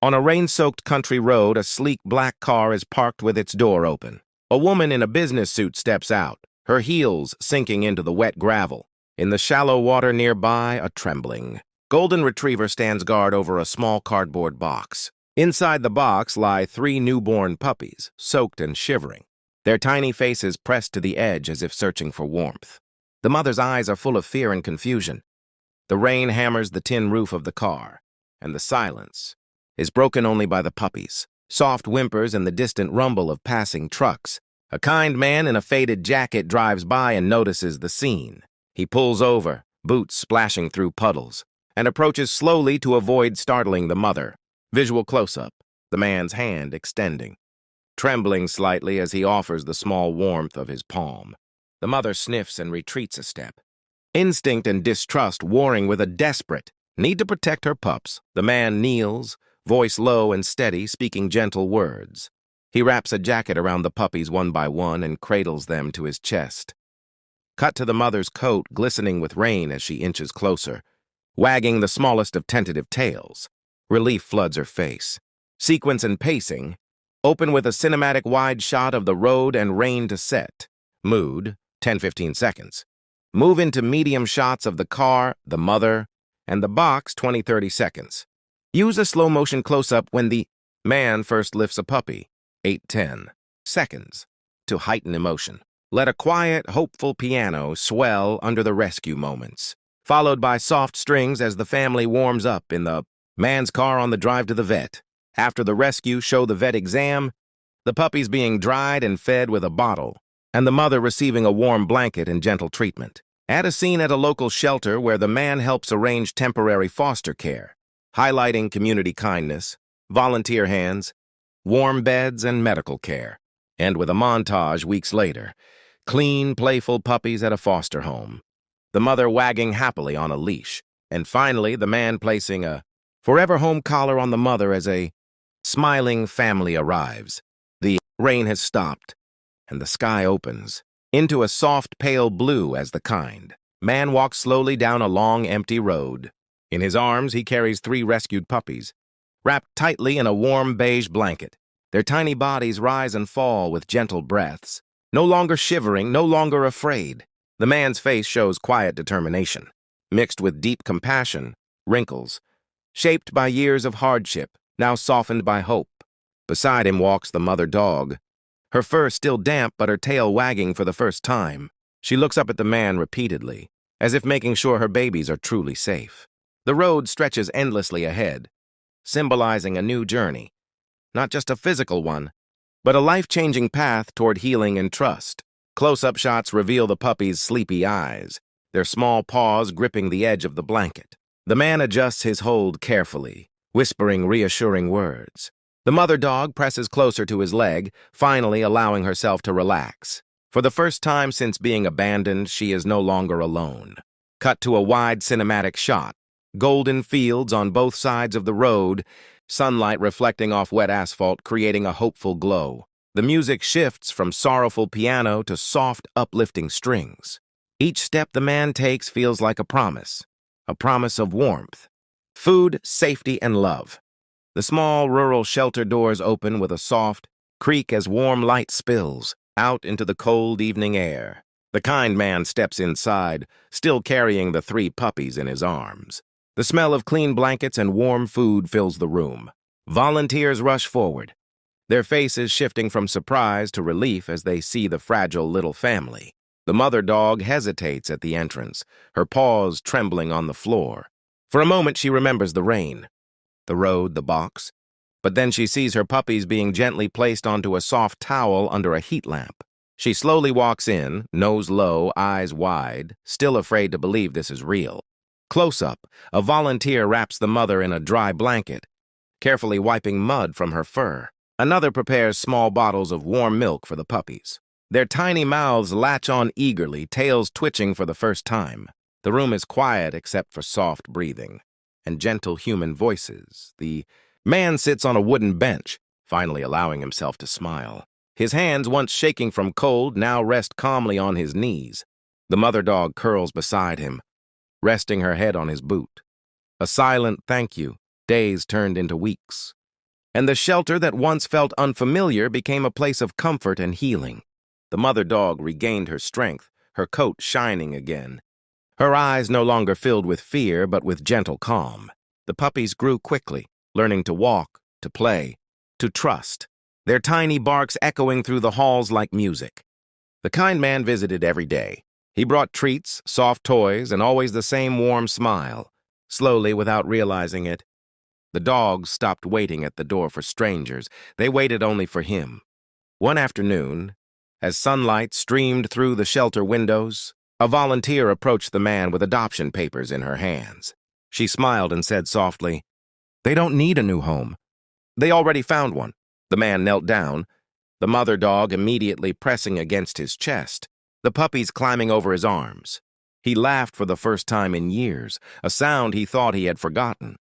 On a rain-soaked country road, a sleek black car is parked with its door open. A woman in a business suit steps out, her heels sinking into the wet gravel. In the shallow water nearby, a trembling golden retriever stands guard over a small cardboard box. Inside the box lie 3 newborn puppies, soaked and shivering, their tiny faces pressed to the edge as if searching for warmth. The mother's eyes are full of fear and confusion. The rain hammers the tin roof of the car, and the silence is broken only by the puppies, soft whimpers and the distant rumble of passing trucks. A kind man in a faded jacket drives by and notices the scene. He pulls over, boots splashing through puddles, and approaches slowly to avoid startling the mother. Visual close-up, the man's hand extending, trembling slightly as he offers the small warmth of his palm. The mother sniffs and retreats a step. Instinct and distrust warring with a desperate need to protect her pups. The man kneels, voice low and steady, speaking gentle words. He wraps a jacket around the puppies one by one and cradles them to his chest. Cut to the mother's coat, glistening with rain as she inches closer, wagging the smallest of tentative tails. Relief floods her face. Sequence and pacing open with a cinematic wide shot of the road and rain to set. Mood, 10-15 seconds. Move into medium shots of the car, the mother, and the box, 20-30 seconds. Use a slow-motion close-up when the man first lifts a puppy, 8-10 seconds, to heighten emotion. Let a quiet, hopeful piano swell under the rescue moments, followed by soft strings as the family warms up in the man's car on the drive to the vet. After the rescue, show the vet exam, the puppies being dried and fed with a bottle, and the mother receiving a warm blanket and gentle treatment. Add a scene at a local shelter where the man helps arrange temporary foster care, highlighting community kindness, volunteer hands, warm beds, and medical care. And with a montage weeks later, clean, playful puppies at a foster home, the mother wagging happily on a leash, and finally the man placing a forever home collar on the mother as a smiling family arrives. The rain has stopped, and the sky opens into a soft pale blue as the kind man walks slowly down a long empty road. In his arms he carries 3 rescued puppies, wrapped tightly in a warm beige blanket. Their tiny bodies rise and fall with gentle breaths, no longer shivering, no longer afraid. The man's face shows quiet determination, mixed with deep compassion, wrinkles, shaped by years of hardship, now softened by hope. Beside him walks the mother dog, her fur still damp but her tail wagging for the first time. She looks up at the man repeatedly, as if making sure her babies are truly safe. The road stretches endlessly ahead, symbolizing a new journey, not just a physical one, but a life-changing path toward healing and trust. Close-up shots reveal the puppy's sleepy eyes, their small paws gripping the edge of the blanket. The man adjusts his hold carefully, whispering reassuring words. The mother dog presses closer to his leg, finally allowing herself to relax. For the first time since being abandoned, she is no longer alone. Cut to a wide cinematic shot. Golden fields on both sides of the road, sunlight reflecting off wet asphalt, creating a hopeful glow. The music shifts from sorrowful piano to soft, uplifting strings. Each step the man takes feels like a promise of warmth, food, safety, and love. The small rural shelter doors open with a soft creak as warm light spills out into the cold evening air. The kind man steps inside, still carrying the 3 puppies in his arms. The smell of clean blankets and warm food fills the room. Volunteers rush forward, their faces shifting from surprise to relief as they see the fragile little family. The mother dog hesitates at the entrance, her paws trembling on the floor. For a moment she remembers the rain, the road, the box, but then she sees her puppies being gently placed onto a soft towel under a heat lamp. She slowly walks in, nose low, eyes wide, still afraid to believe this is real. Close up, a volunteer wraps the mother in a dry blanket, carefully wiping mud from her fur. Another prepares small bottles of warm milk for the puppies. Their tiny mouths latch on eagerly, tails twitching for the first time. The room is quiet except for soft breathing and gentle human voices. The man sits on a wooden bench, finally allowing himself to smile. His hands, once shaking from cold, now rest calmly on his knees. The mother dog curls beside him, resting her head on his boot. A silent thank you, days turned into weeks. and the shelter that once felt unfamiliar became a place of comfort and healing. The mother dog regained her strength, her coat shining again. Her eyes no longer filled with fear, but with gentle calm. The puppies grew quickly, learning to walk, to play, to trust, their tiny barks echoing through the halls like music. The kind man visited every day. He brought treats, soft toys, and always the same warm smile. Slowly, without realizing it, the dogs stopped waiting at the door for strangers. They waited only for him. One afternoon, as sunlight streamed through the shelter windows, a volunteer approached the man with adoption papers in her hands. She smiled and said softly, "They don't need a new home. They already found one." The man knelt down, the mother dog immediately pressing against his chest, the puppies climbing over his arms. He laughed for the first time in years, a sound he thought he had forgotten.